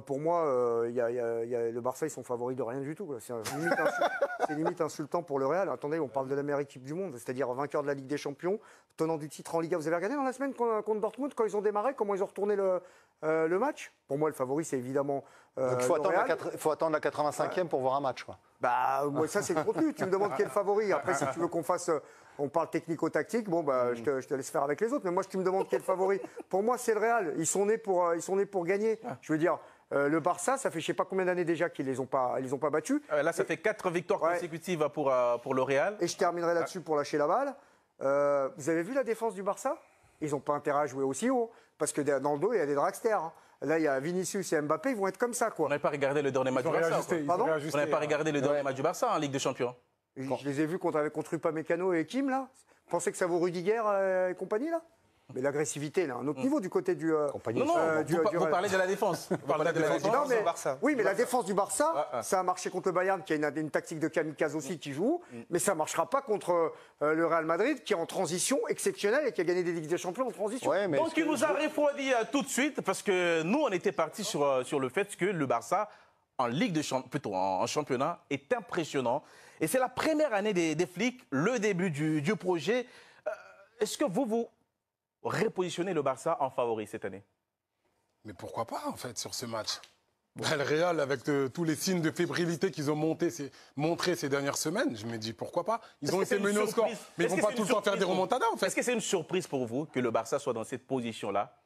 Pour moi, le Barça, ils sont favoris de rien du tout. C'est limite insultant pour le Real. Attendez, on parle de la meilleure équipe du monde, c'est-à-dire vainqueur de la Ligue des Champions, tenant du titre en Liga. Vous avez regardé dans la semaine contre Dortmund, quand ils ont démarré, comment ils ont retourné le match? Pour moi, le favori, c'est évidemment Donc il faut attendre la 85e pour voir un match, quoi. Bah, moi, ça, c'est le contenu. Tu me demandes quel favori. Après, si tu veux qu'on fasse... On parle technico-tactique, bon, bah, je te laisse faire avec les autres. Mais moi, tu me demandes quel favori. Pour moi, c'est le Real. Ils sont nés pour gagner. Je veux dire, le Barça, ça fait je ne sais pas combien d'années déjà qu'ils ne les ont pas battus. Là, ça fait 4 victoires consécutives pour le Real. Et je terminerai là-dessus pour lâcher la balle. Vous avez vu la défense du Barça? Ils n'ont pas intérêt à jouer aussi haut. Parce que dans le dos, il y a des dragsters. Hein. Là, il y a Vinicius et Mbappé, ils vont être comme ça, quoi. On n'avait pas regardé le dernier match du Barça. Pardon? On n'avait pas regardé le dernier match du Barça en Ligue des Champions. Je les ai vus contre Upamecano et Kim, là. Vous pensez que ça vaut Rudiger et compagnie, là? Mais l'agressivité, là, un autre niveau du côté du... Non, vous parlez de la défense. Vous parlez de la défense du Barça. Oui, mais la défense du Barça, ça a marché contre le Bayern, qui a une tactique de kamikaze aussi, qui joue. Mais ça ne marchera pas contre le Real Madrid, qui est en transition exceptionnelle et qui a gagné des Ligues des Champions en transition. Ouais, donc il nous a refroidi tout de suite, parce que nous, on était partis sur le fait que le Barça, en Ligue des Champions, plutôt en championnat, est impressionnant. Et c'est la première année des flics, le début du projet. Est-ce que vous repositionnez le Barça en favori cette année? Mais pourquoi pas, en fait, sur ce match? Le Real, avec tous les signes de fébrilité qu'ils ont montré ces dernières semaines, je me dis pourquoi pas. Ils ont été menés au score, mais ils ne vont pas tout le temps faire des remontadas, en fait. Est-ce que c'est une surprise pour vous que le Barça soit dans cette position-là?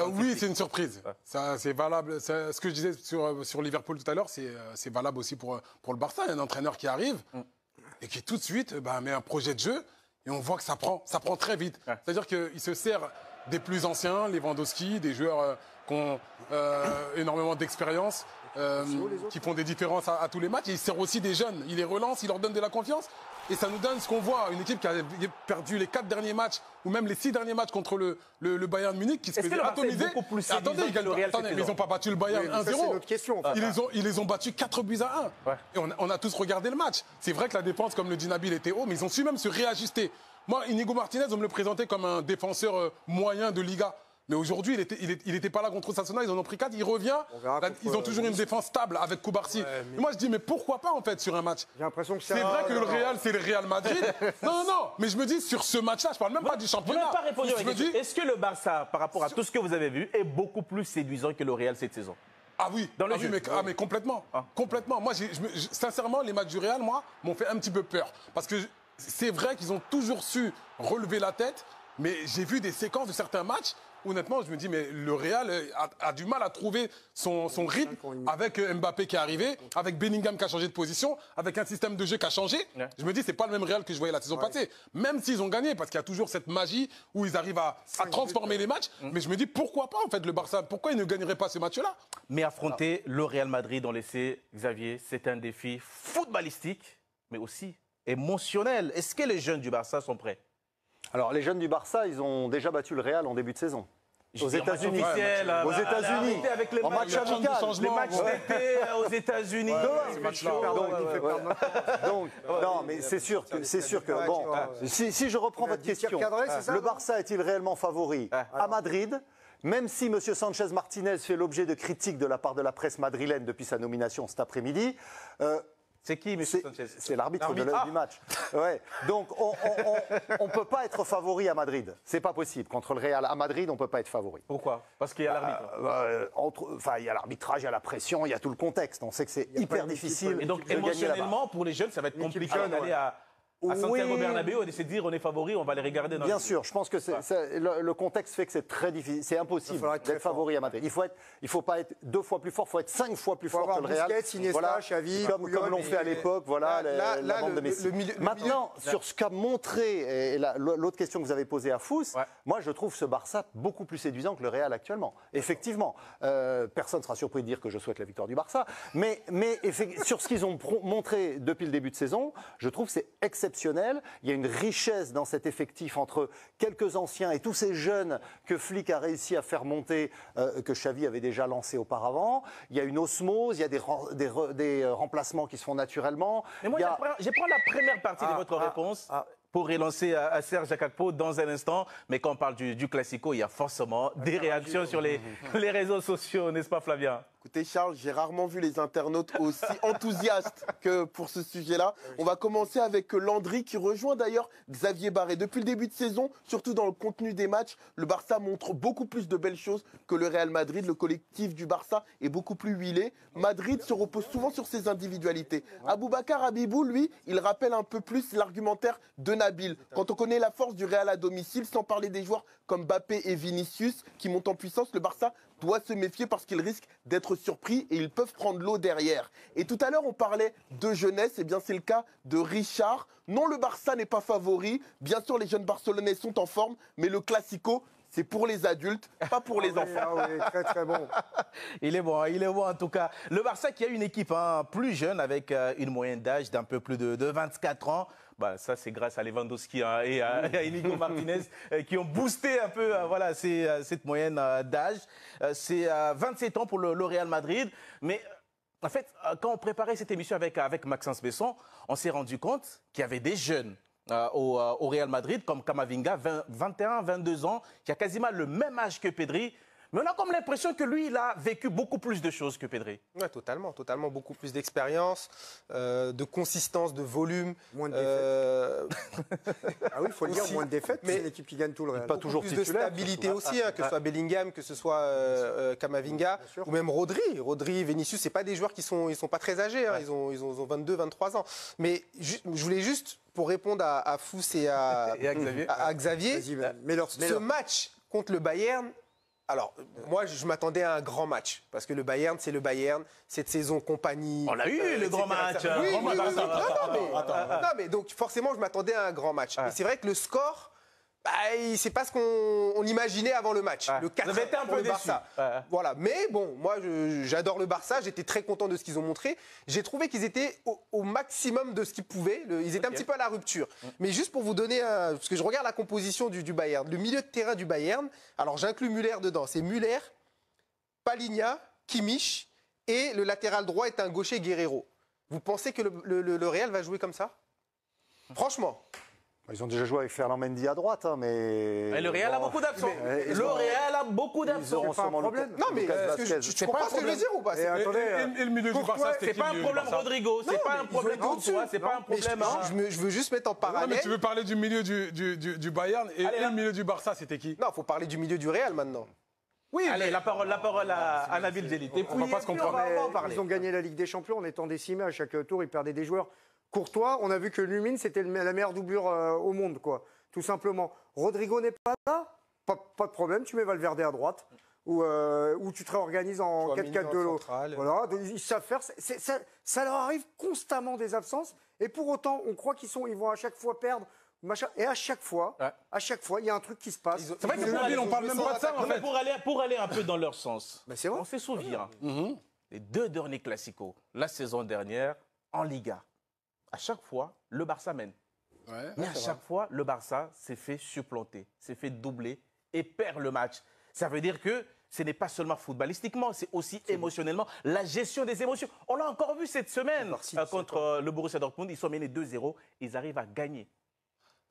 Oui, c'est une surprise. Ça, c'est valable. Ce que je disais sur Liverpool tout à l'heure, c'est valable aussi pour le Barça. Il y a un entraîneur qui arrive et qui tout de suite met un projet de jeu et on voit que ça prend très vite. C'est-à-dire qu'il se sert des plus anciens, Lewandowski, des joueurs qui ont énormément d'expérience, qui font des différences à tous les matchs. Et il sert aussi des jeunes. Il les relance, il leur donne de la confiance. Et ça nous donne ce qu'on voit, une équipe qui a perdu les 4 derniers matchs, ou même les 6 derniers matchs contre le Bayern Munich, qui se faisait atomiser. Attendez, mais ils n'ont pas battu le Bayern 1-0. C'est notre question. Ils les ont battus 4-1. Et on a tous regardé le match. C'est vrai que la défense, comme le dit Nabil, était haut, mais ils ont su même se réajuster. Moi, Inigo Martinez, on me le présentait comme un défenseur moyen de Liga. Mais aujourd'hui, il était pas là contre Sassuolo, ils en ont pris 4, il revient. Ils ont toujours une défense stable avec Koubarsi. Moi, je dis, mais pourquoi pas, en fait, sur un match? J'ai l'impression que c'est vrai que le Real, c'est le Real Madrid. Non, mais je me dis, sur ce match-là, je parle même pas du championnat. Vous n'avez pas répondu à la question. Est-ce que le Barça, par rapport à tout ce que vous avez vu, est beaucoup plus séduisant que le Real cette saison? Ah oui, mais complètement. Complètement. Moi, sincèrement, les matchs du Real, moi, m'ont fait un petit peu peur. Parce que c'est vrai qu'ils ont toujours su relever la tête, mais j'ai vu des séquences de certains matchs. Honnêtement, je me dis, mais le Real a du mal à trouver son rythme avec Mbappé qui est arrivé, avec Bellingham qui a changé de position, avec un système de jeu qui a changé. Je me dis, c'est pas le même Real que je voyais la saison passée. Même s'ils ont gagné, parce qu'il y a toujours cette magie où ils arrivent à transformer les matchs. Mais je me dis, pourquoi pas, en fait, le Barça? Pourquoi ils ne gagneraient pas ce match-là? Mais affronter le Real Madrid, on le sait, Xavier, c'est un défi footballistique, mais aussi émotionnel. Est-ce que les jeunes du Barça sont prêts? Alors, les jeunes du Barça, ils ont déjà battu le Real en début de saison. Aux États-Unis. Aux États-Unis. En match amical. Les matchs d'été aux États-Unis. Donc, non, mais c'est sûr que bon, si je reprends votre question, le Barça est-il réellement favori à Madrid? Même si M. Sanchez Martinez fait l'objet de critiques de la part de la presse madrilène depuis sa nomination cet après-midi. C'est qui, M. Sanchez? C'est l'arbitre du match. Ouais. Donc, on ne peut pas être favori à Madrid. C'est pas possible. Contre le Real à Madrid, on ne peut pas être favori. Pourquoi? Parce qu'il y a l'arbitre. Il y a l'arbitrage, il y a la pression, il y a tout le contexte. On sait que c'est hyper difficile. Et donc, émotionnellement, pour les jeunes, ça va être compliqué d'aller à Santiago Bernabéu et de se dire on est favori, on va les regarder. Bien sûr, je pense que le contexte fait que c'est très difficile, c'est impossible d'être favori à Madrid. Il faut pas être 2 fois plus fort, il faut être 5 fois plus fort que le Real. Iniesta, Xavi, comme l'ont fait à l'époque, voilà, la bande de Messi. Maintenant, sur ce qu'a montré, et l'autre question que vous avez posée à Fous, moi je trouve ce Barça beaucoup plus séduisant que le Real actuellement. Effectivement, personne ne sera surpris de dire que je souhaite la victoire du Barça, mais sur ce qu'ils ont montré depuis le début de saison, je trouve que c'est exceptionnel. Il y a une richesse dans cet effectif entre quelques anciens et tous ces jeunes que Flick a réussi à faire monter, que Xavi avait déjà lancé auparavant. Il y a une osmose, il y a des remplacements qui se font naturellement. Mais moi, je prends la première partie de votre réponse. pour relancer à Serge Akakpo dans un instant. Mais quand on parle du Classico, il y a forcément des réactions sur les réseaux sociaux, n'est-ce pas Flavien? Écoutez Charles, j'ai rarement vu les internautes aussi enthousiastes que pour ce sujet-là. On va commencer avec Landry qui rejoint d'ailleurs Xavier Barré. Depuis le début de saison, surtout dans le contenu des matchs, le Barça montre beaucoup plus de belles choses que le Real Madrid. Le collectif du Barça est beaucoup plus huilé. Madrid se repose souvent sur ses individualités. Aboubacar Habibou, lui, il rappelle un peu plus l'argumentaire de Nabil. Quand on connaît la force du Real à domicile, sans parler des joueurs comme Mbappé et Vinicius qui montent en puissance, le Barça doit se méfier parce qu'ils risquent d'être surpris et ils peuvent prendre l'eau derrière. Et tout à l'heure, on parlait de jeunesse, et bien c'est le cas de Richard. Non, le Barça n'est pas favori. Bien sûr, les jeunes Barcelonais sont en forme, mais le Classico, c'est pour les adultes, pas pour les enfants. Ah oui, très très bon. Il est bon en tout cas. Le Barça qui a une équipe plus jeune avec une moyenne d'âge d'un peu plus de 24 ans. Bah, ça, c'est grâce à Lewandowski et à Inigo Martinez qui ont boosté un peu cette moyenne d'âge. C'est 27 ans pour le Real Madrid. Mais en fait, quand on préparait cette émission avec Maxence Besson, on s'est rendu compte qu'il y avait des jeunes au Real Madrid, comme Camavinga, 21, 22 ans, qui a quasiment le même âge que Pedri. Mais on a comme l'impression que lui, il a vécu beaucoup plus de choses que Pedri. Oui, totalement. Beaucoup plus d'expérience, de consistance, de volume. Moins de défaites. Ah oui, il faut le dire, moins de défaites. Mais c'est l'équipe qui gagne tout le Real. Pas toujours plus titulaire, de stabilité aussi, que ce soit Bellingham, que ce soit Camavinga, ou même Rodri. Rodri, Vinicius, c'est pas des joueurs qui sont pas très âgés. Hein. Ils ont 22, 23 ans. Mais je voulais juste, pour répondre à Fous et à Xavier, ce match contre le Bayern. Alors, moi, je m'attendais à un grand match. Parce que le Bayern, c'est le Bayern. Cette saison, compagnie... On l'a eu, le grand match. Oui. Non, mais donc, forcément, je m'attendais à un grand match. Et c'est vrai que le score... c'est pas ce qu'on imaginait avant le match. Le 4 Vous avez été un peu déçu. Voilà. Mais bon, moi, j'adore le Barça. J'étais très content de ce qu'ils ont montré. J'ai trouvé qu'ils étaient au maximum de ce qu'ils pouvaient. Ils étaient un petit peu à la rupture. Mais juste pour vous donner parce que je regarde la composition du Bayern. Le milieu de terrain du Bayern, alors j'inclus Müller dedans. C'est Müller, Palinha, Kimmich et le latéral droit est un gaucher Guerreiro. Vous pensez que le Real va jouer comme ça? Franchement. Ils ont déjà joué avec Ferland Mendy à droite, hein, mais... le Real a beaucoup d'absents. Le Real a beaucoup d'absents. C'est pas un problème. Non, mais tu comprends ce que je veux dire ou pas? Et le milieu du Barça, c'est pas un problème, Rodrigo. C'est pas un problème pour toi. C'est pas un problème. Je veux juste mettre en parallèle. Non, mais tu veux parler du milieu du Bayern et le milieu du Barça, c'était qui? Non, il faut parler du milieu du Real maintenant. Oui, allez, la parole à Nabil Djellit. On va pas se comprendre. Ils ont gagné la Ligue des Champions en étant décimés à chaque tour. Ils perdaient des joueurs. Courtois, on a vu que Lumine, c'était la meilleure doublure au monde, quoi. Tout simplement. Rodrigo n'est pas là, pas de problème, tu mets Valverde à droite, ou tu te réorganises en 4-4 de l'autre. Voilà, ils savent faire. Ça leur arrive constamment des absences, et pour autant, on croit ils vont à chaque fois perdre. Machin, et à chaque fois, il y a un truc qui se passe. C'est vrai que on parle même pas de ça, en fait. Pour aller un peu dans leur sens, c'est vrai. On se souvient, les 2 derniers Classicos, la saison dernière, en Liga. À chaque fois, le Barça mène. Mais à chaque fois, le Barça s'est fait supplanter, s'est fait doubler et perd le match. Ça veut dire que ce n'est pas seulement footballistiquement, c'est aussi émotionnellement, la gestion des émotions. On l'a encore vu cette semaine contre le Borussia Dortmund. Ils sont menés 2-0, ils arrivent à gagner.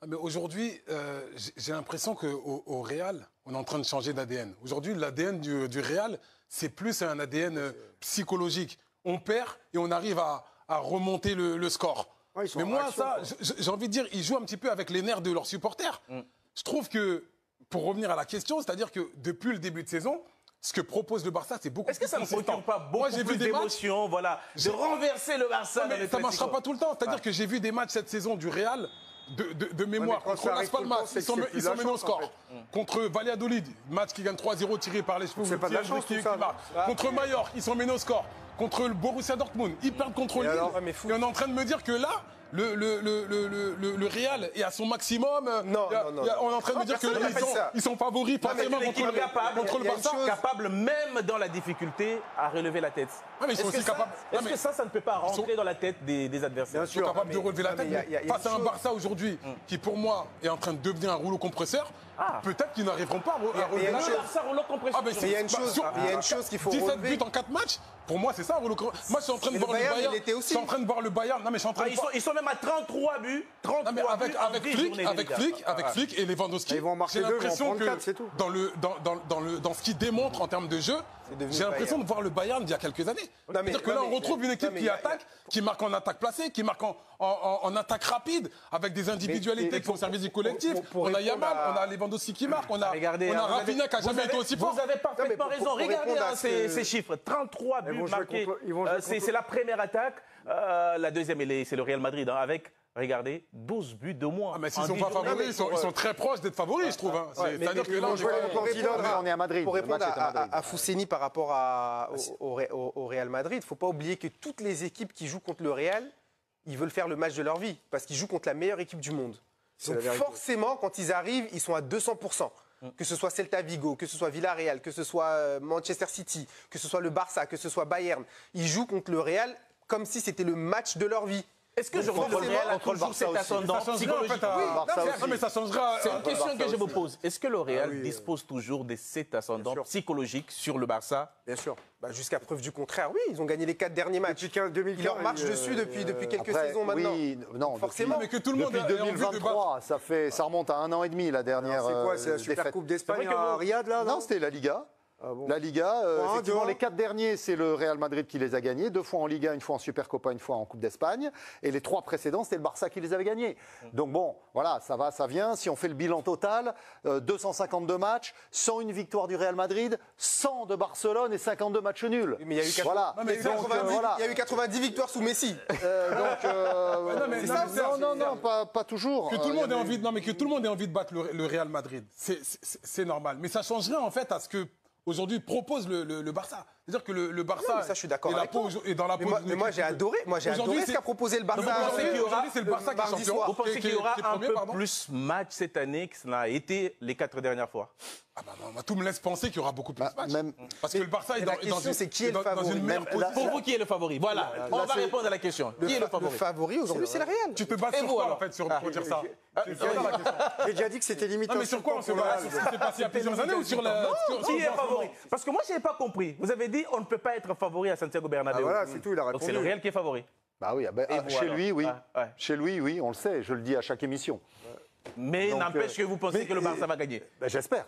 Mais aujourd'hui, j'ai l'impression qu'au Real, on est en train de changer d'ADN. Aujourd'hui, l'ADN du Real, c'est plus un ADN psychologique. On perd et on arrive à remonter le score. Ouais, mais moi, ça, j'ai envie de dire, ils jouent un petit peu avec les nerfs de leurs supporters. Je trouve que, pour revenir à la question, c'est-à-dire que depuis le début de saison, ce que propose le Barça, c'est beaucoup plus consistant. Est-ce que ça ne procure pas beaucoup plus d'émotions, de renverser le Barça dans les ça ne marchera pas tout le temps. C'est-à-dire que j'ai vu des matchs cette saison du Real de mémoire. Contre Las Palmas, ils sont menés au score. Contre Valladolid, match qui gagne 3-0 tiré par les cheveux. C'est pas de la chance, tout ça. Contre Mallorca, ils sont menés au score. Contre le Borussia Dortmund, ils perdent contre Lille. Et on est en train de me dire que là, le Real est à son maximum. Non. On est en train de me dire qu'ils sont favoris forcément contre le Barça. Capable, même dans la difficulté, à relever la tête. Mais ils sont aussi capables. Est-ce que ça ne peut pas rentrer dans la tête des adversaires? Ils sont capables de relever la tête. Face à un Barça aujourd'hui qui, pour moi, est en train de devenir un rouleau compresseur, peut-être qu'ils n'arriveront pas à relever la tête. Il y a une chose qu'il faut relever. 17 buts en 4 matchs. Pour moi, c'est ça un rouleau compresseur. Moi, je suis en train de voir le Bayern. Je suis en train de voir le Bayern. Non, mais je suis en train de voir. Ils sont même à 33 buts. 33 mais avec Flick et Lewandowski, ils vont en marquer j'ai deux, l'impression ils vont en prendre quatre, c'est tout. que dans ce qu'ils démontrent en termes de jeu, j'ai l'impression de voir le Bayern d'il y a quelques années. C'est-à-dire que là, on retrouve une équipe qui attaque, qui marque en attaque placée, qui marque en attaque rapide, avec des individualités qui sont au service du collectif. On a Yamal, on a Lewandowski qui marque, on a Rafinha qui n'a jamais été aussi fort. Vous avez parfaitement raison. Regardez ces chiffres. 33 buts marqués. C'est la première attaque. La deuxième, c'est le Real Madrid, avec, regardez, 12 buts de moins. Ah, mais s'ils ne sont pas favoris, ils sont très proches d'être favoris, je trouve. C'est-à-dire que là, on est à Madrid. Pour répondre à Fousseni par rapport au Real Madrid, il ne faut pas oublier que toutes les équipes qui jouent contre le Real, ils veulent faire le match de leur vie, parce qu'ils jouent contre la meilleure équipe du monde. Donc forcément, quand ils arrivent, ils sont à 200%. Que ce soit Celta Vigo, que ce soit Villarreal, que ce soit Manchester City, que ce soit le Barça, que ce soit Bayern, ils jouent contre le Real comme si c'était le match de leur vie. Est-ce que aujourd'hui le Real a toujours cet ascendant psychologique? mais ça changera. C'est une question que je vous pose. Est-ce que le Real dispose toujours de cet ascendant psychologique sur le Barça? Bien sûr. Jusqu'à preuve du contraire, oui. Ils ont gagné les 4 derniers matchs. Ils leur marchent dessus depuis quelques saisons maintenant. Oui, non, forcément. Mais que tout le monde depuis 2023, ça remonte à 1 an et demi la dernière. C'est quoi? C'est la Super Coupe d'Espagne à Riyad, là? Non, c'était la Liga. Ah bon. La Liga, effectivement, les 4 derniers, c'est le Real Madrid qui les a gagnés, 2 fois en Liga, 1 fois en Supercopa, 1 fois en Coupe d'Espagne, et les 3 précédents, c'était le Barça qui les avait gagnés. Donc bon, voilà, ça va, ça vient. Si on fait le bilan total, 252 matchs, 101 victoires du Real Madrid, 100 de Barcelone et 52 matchs nuls. Mais il y a eu 90 victoires sous Messi. Non, pas toujours. Que tout le monde ait envie, que tout le monde ait envie de battre le Real Madrid, c'est normal. Mais ça changerait en fait à ce que aujourd'hui propose le Barça. C'est-à-dire que le Barça ça, je suis d'accord avec toi. est dans la peau. Mais moi j'ai adoré ce qu'a proposé le Barça. Aujourd'hui, c'est le Barça qui est champion. Vous pensez qu'il y aura un peu plus match cette année que cela a été les 4 dernières fois? Tout me laisse penser qu'il y aura beaucoup plus de matchs. Parce que le Barça est dans une meilleure position. Pour vous, qui est le favori? Voilà, on va répondre à la question. Qui est le favori? Le favori aujourd'hui, c'est le Real. Tu te bases sur quoi en fait pour dire ça? J'ai déjà dit que c'était limite. Non, mais sur quoi on se base? Sur ce qui s'est passé il y a plusieurs années ou sur la. Qui est favori? Parce que moi, je n'ai pas compris. Vous avez dit on ne peut pas être favori à Santiago Bernabéu. Voilà, c'est tout, il a répondu. Donc c'est le Real qui est favori. Bah oui, chez lui, oui. Chez lui, oui, on le sait, je le dis à chaque émission. Mais n'empêche que vous pensez que le Barça va gagner. J'espère.